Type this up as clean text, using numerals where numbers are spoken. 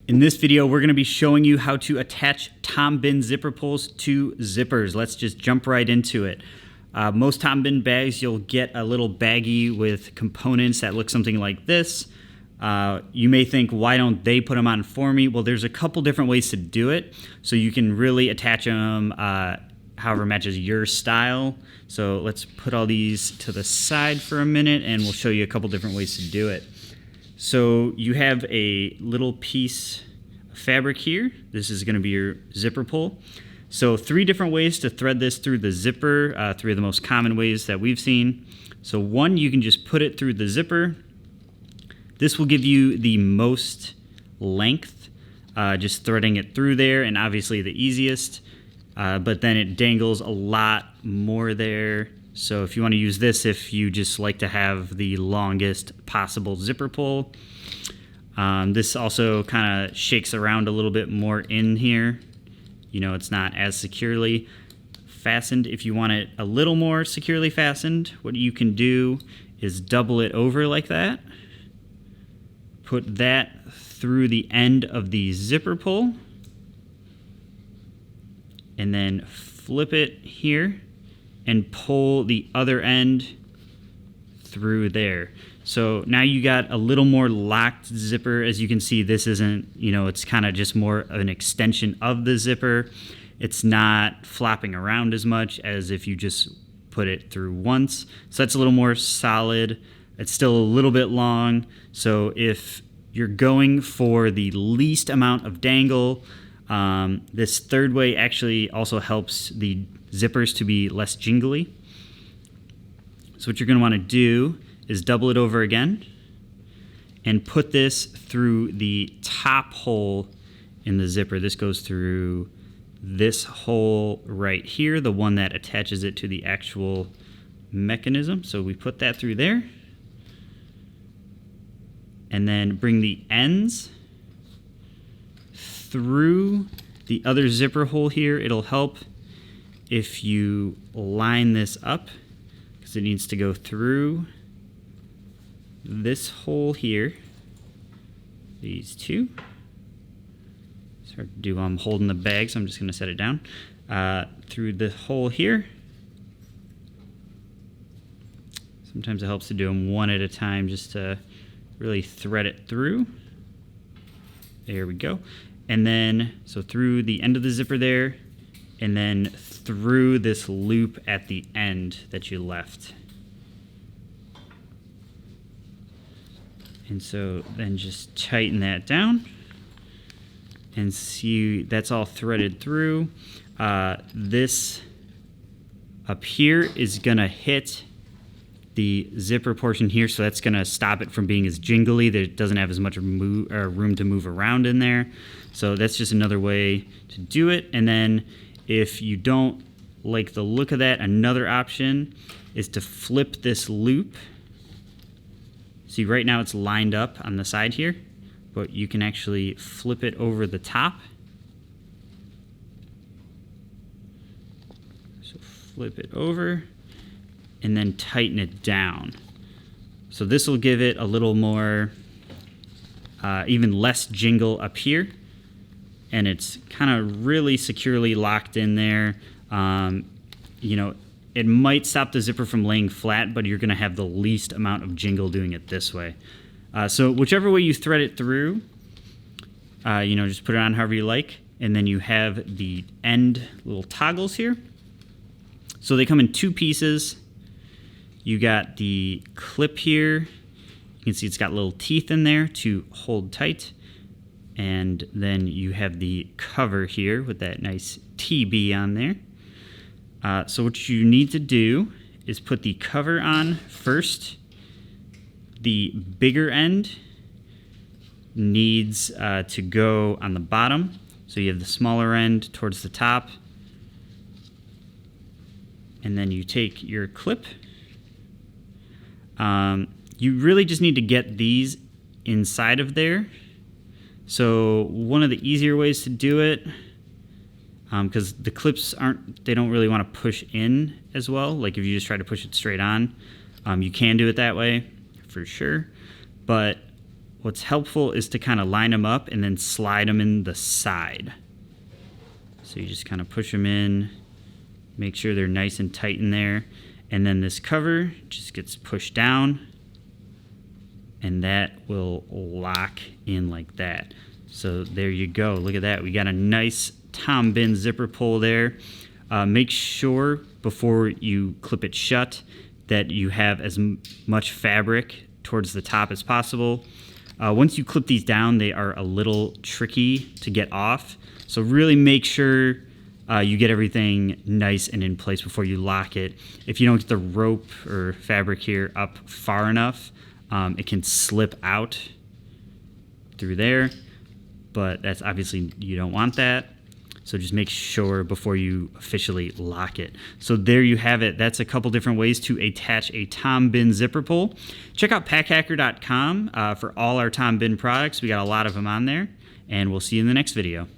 In this video, we're going to be showing you how to attach Tom Bihn zipper pulls to zippers. Let's just jump right into it. Most Tom Bihn bags, you'll get a little baggie with components that look something like this. You may think, why don't they put them on for me? Well, there's a couple different ways to do it. So you can really attach them however matches your style. So let's put all these to the side for a minute and we'll show you a couple different ways to do it. So you have a little piece of fabric here. This is going to be your zipper pull. So 3 different ways to thread this through the zipper, 3 of the most common ways that we've seen. So one, you can just put it through the zipper. This will give you the most length, just threading it through there, and obviously the easiest, but then it dangles a lot more there. So if you want to use this, if you just like to have the longest possible zipper pull. This also kind of shakes around a little bit more in here. You know, it's not as securely fastened. If you want it a little more securely fastened, what you can do is double it over like that. Put that through the end of the zipper pull. And then flip it here and pull the other end through there. So now you got a little more locked zipper. As you can see, this isn't, you know, it's kind of just more of an extension of the zipper. It's not flopping around as much as if you just put it through once. So that's a little more solid. It's still a little bit long. So if you're going for the least amount of dangle, this third way actually also helps the zippers to be less jingly. So what you're going to want to do is double it over again and put this through the top hole in the zipper. This goes through this hole right here, the one that attaches it to the actual mechanism. So we put that through there and then bring the ends through the other zipper hole here. It'll help if you line this up because it needs to go through this hole here. These two. It's hard to do. I'm holding the bag, so I'm just going to set it down. Through the hole here. Sometimes it helps to do them one at a time just to really thread it through. There we go. And then, so through the end of the zipper there, and then through this loop at the end that you left. And so then just tighten that down and see that's all threaded through. This up here is gonna hit the zipper portion here, so that's gonna stop it from being as jingly. It doesn't have as much room to move around in there. So that's just another way to do it. And then if you don't like the look of that, another option is to flip this loop. See, right now it's lined up on the side here, but you can actually flip it over the top. So flip it over and then tighten it down. So this will give it a little more, even less jingle up here. And it's kind of really securely locked in there. You know, it might stop the zipper from laying flat, but you're going to have the least amount of jingle doing it this way. So whichever way you thread it through, you know, just put it on however you like. And then you have the end little toggles here. So they come in 2 pieces. You got the clip here. You can see it's got little teeth in there to hold tight. And then you have the cover here with that nice TB on there. So what you need to do is put the cover on first. The bigger end needs to go on the bottom. So you have the smaller end towards the top. And then you take your clip. You really just need to get these inside of there. So one of the easier ways to do it, because the clips they don't really want to push in as well. Like if you just try to push it straight on, you can do it that way for sure. But what's helpful is to kind of line them up and then slide them in the side. So you just kind of push them in, make sure they're nice and tight in there, and then this cover just gets pushed down, and that will lock in like that. So there you go. Look at that. We got a nice Tom Bihn zipper pull there. Make sure before you clip it shut that you have as much fabric towards the top as possible. Once you clip these down, they are a little tricky to get off. So really make sure you get everything nice and in place before you lock it. If you don't get the rope or fabric here up far enough, it can slip out through there, but that's obviously, you don't want that. So just make sure before you officially lock it. So there you have it. That's a couple different ways to attach a Tom Bihn zipper pull. Check out packhacker.com for all our Tom Bihn products. We got a lot of them on there, and we'll see you in the next video.